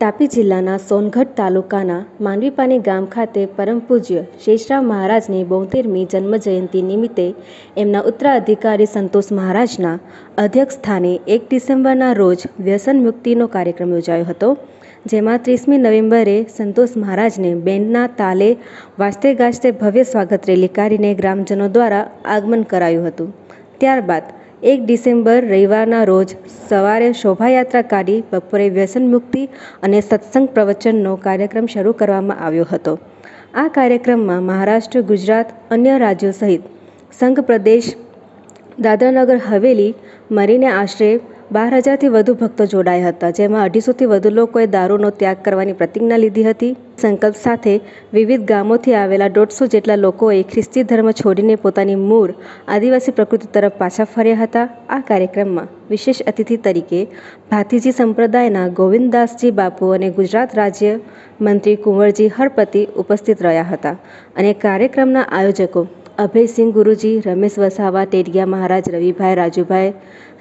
તાપી જિલ્લાના સોનગઢ તાલુકાના માંડવીપાની ગામ ખાતે પરમ પૂજ્ય શેષરાવ મહારાજની 72મી જન્મજયંતિ નિમિત્તે એમના ઉત્તરાધિકારી સંતોષ મહારાજના અધ્યક્ષ સ્થાને 1 ડિસેમ્બરના રોજ વ્યસન મુક્તિનો કાર્યક્રમ યોજાયો હતો, જેમાં 30મી નવેમ્બરે સંતોષ મહારાજને બેન્ડના તાલે વાજતે ગાજતે ભવ્ય સ્વાગત રેલી કાઢીને ગ્રામજનો દ્વારા આગમન કરાયું હતું. ત્યારબાદ 1 ડિસેમ્બર રવિવારના રોજ સવારે શોભાયાત્રા કાઢી બપોરે વ્યસન મુક્તિ અને સત્સંગ પ્રવચનનો કાર્યક્રમ શરૂ કરવામાં આવ્યો હતો. આ કાર્યક્રમમાં મહારાષ્ટ્ર, ગુજરાત, અન્ય રાજ્યો સહિત સંઘ પ્રદેશ, દાદરાનગર હવેલી મળીને આશરે 12,000થી વધુ ભક્તો જોડાયા હતા, જેમાં 250થી વધુ લોકોએ દારૂનો ત્યાગ કરવાની પ્રતિજ્ઞા લીધી હતી. સંકલ્પ સાથે વિવિધ ગામોથી આવેલા 150 જેટલા લોકોએ ખ્રિસ્તી ધર્મ છોડીને પોતાની મૂળ આદિવાસી પ્રકૃતિ તરફ પાછા ફર્યા હતા. આ કાર્યક્રમમાં વિશેષ અતિથિ તરીકે ભાતીજી સંપ્રદાયના ગોવિંદદાસજી બાપુ અને ગુજરાત રાજ્ય મંત્રી કુંવરજી હળપતિ ઉપસ્થિત રહ્યા હતા. અને કાર્યક્રમના આયોજકો અભયસિંહ ગુરુજી, રમેશ વસાવા, ટેડિયા મહારાજ, રવિભાઈ, રાજુભાઈ,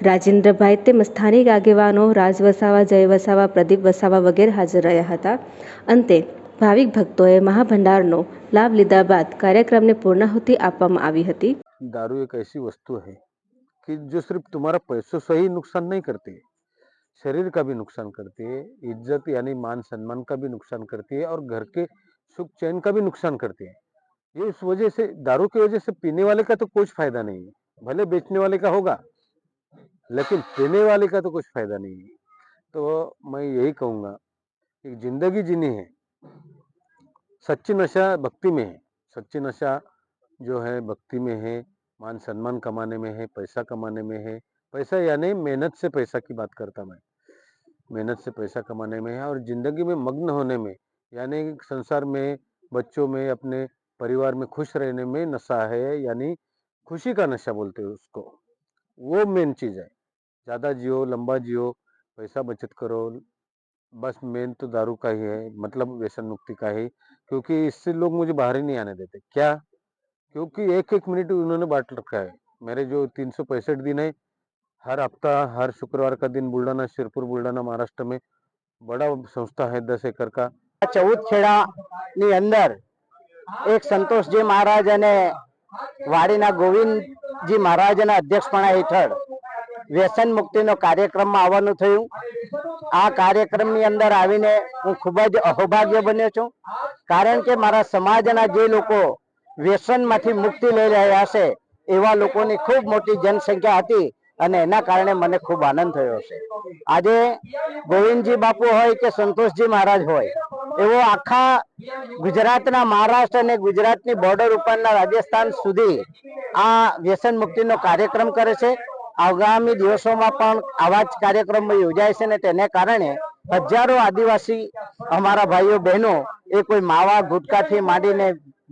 રાજેન્દ્રભાઈ તેમજ સ્થાનિક આગેવાનો રાજ વસાવા, જય વસાવા, પ્રદીપ વસાવા વગેરે હાજર રહ્યા હતા. અંતે ભાવિક ભક્તોએ મહાભંડારનો લાભ લીધા બાદ કાર્યક્રમને પૂર્ણાહુતિ આપવામાં આવી હતી. दारू एक ऐसी वस्तु है कि जो सिर्फ तुम्हारा पैसों से ही नुकसान नहीं करती है, शरीर का भी नुकसान करती है, इज्जत यानी मान सम्मान का भी नुकसान करती है और घर के सुख चैन का भी नुकसान करती है. ये इस वजह से दारू की वजह से पीने वाले का तो कुछ फायदा नहीं है, भले बेचने वाले का होगा लेकिन पीने वाले का तो कुछ फायदा नहीं है. तो मैं यही कहूँगा कि जिंदगी जीनी है, सच्ची नशा भक्ति में है. सच्ची नशा जो है भक्ति में है, मान सम्मान कमाने में है, पैसा कमाने में है. पैसा यानी मेहनत से पैसा की बात करता मैं, मेहनत से पैसा कमाने में है और जिंदगी में मग्न होने में, यानी संसार में, बच्चों में, अपने परिवार में खुश रहने में नशा है, यानी खुशी का नशा बोलते हैं उसको. वो मेन चीज है. ज्यादा जियो, लंबा जियो, पैसा बचत करो, बस मेन तो दारू का ही है, मतलब व्यसन मुक्ति का ही. क्योंकि इससे लोग मुझे बाहर ही नहीं आने देते. क्या? क्योंकि एक एक मिनट उन्होंने बांट रखा है. मेरे जो 365 दिन है, हर हफ्ता, हर शुक्रवार का दिन बुल्ढाना, शिरपूर बुल्ढाना महाराष्ट्र में बड़ा संस्था है 10 एकड़ का. 14 ખેડાની અંદર એક સંતોષજી મહારાજ અને વાડીના ગોવિંદજી મહારાજના અધ્યક્ષપણા હેઠળ વ્યસન મુક્તિનો કાર્યક્રમમાં આવવાનું થયું. આ કાર્યક્રમની અંદર આવીને હું ખૂબ જ અહોભાગ્ય બન્યો છું, કારણ કે મારા સમાજના જે લોકો વ્યસનમાંથી મુક્તિ લઈ રહ્યા છે એવા લોકોની ખૂબ મોટી જનસંખ્યા હતી અને એના કારણે મને ખૂબ આનંદ થયો છે. આજે ગોવિંદજી બાપુ હોય કે સંતોષજી મહારાજ હોય, એવો આખા ગુજરાતના મહારાષ્ટ્ર અને ગુજરાતની બોર્ડર ઉપરના રાજસ્થાન સુધી આ વ્યસન મુક્તિનો કાર્યક્રમ કરે છે. આગામી દિવસોમાં પણ આવા જ કાર્યક્રમો યોજાય છે અને તેને કારણે હજારો આદિવાસી અમારા ભાઈઓ બહેનો એ કોઈ માવા ગુટકાથી માંડીને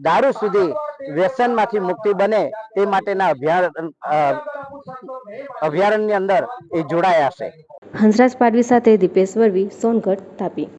દારૂ સુધી વ્યસનમાંથી મુક્તિ બને તે માટેના અભયારણ્યની અંદર એ જોડાયા છે. હંસરાજ પાડવી સાથે દીપેશ વરવી, સોનગઢ, તાપી.